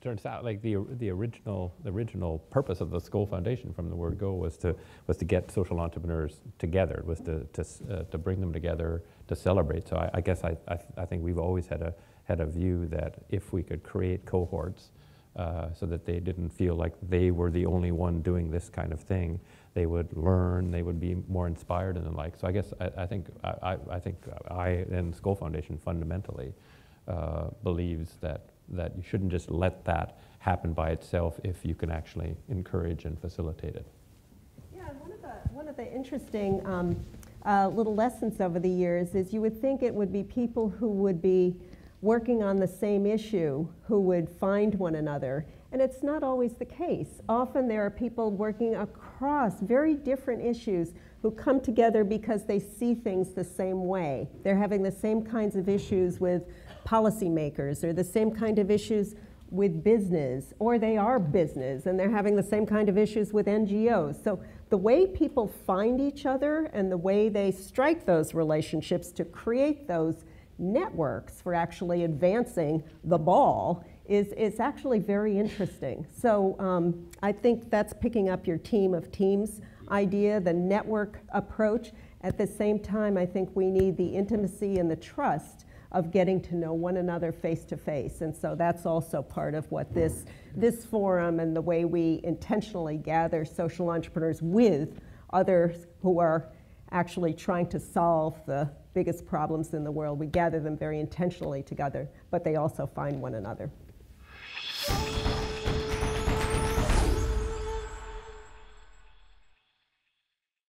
turns out like the original purpose of the Skoll Foundation from the word go was to get social entrepreneurs together, was to bring them together to celebrate. So I guess I think we've always had a view that if we could create cohorts so that they didn't feel like they were the only one doing this kind of thing, they would learn, they would be more inspired and the like. So I guess I think I and Skoll Foundation fundamentally believes that you shouldn't just let that happen by itself if you can actually encourage and facilitate it. Yeah, one of the interesting little lessons over the years is you would think it would be people who would be working on the same issue who would find one another. And it's not always the case. Often there are people working across very different issues who come together because they see things the same way. They're having the same kinds of issues with policymakers, or the same kind of issues with business, or they are business and they're having the same kind of issues with NGOs. So the way people find each other and the way they strike those relationships to create those networks for actually advancing the ball is actually very interesting. So I think that's picking up your team of teams idea, the network approach. At the same time, I think we need the intimacy and the trust of getting to know one another face to face. And so that's also part of what this forum and the way we intentionally gather social entrepreneurs with others who are actually trying to solve the biggest problems in the world. We gather them very intentionally together, but they also find one another.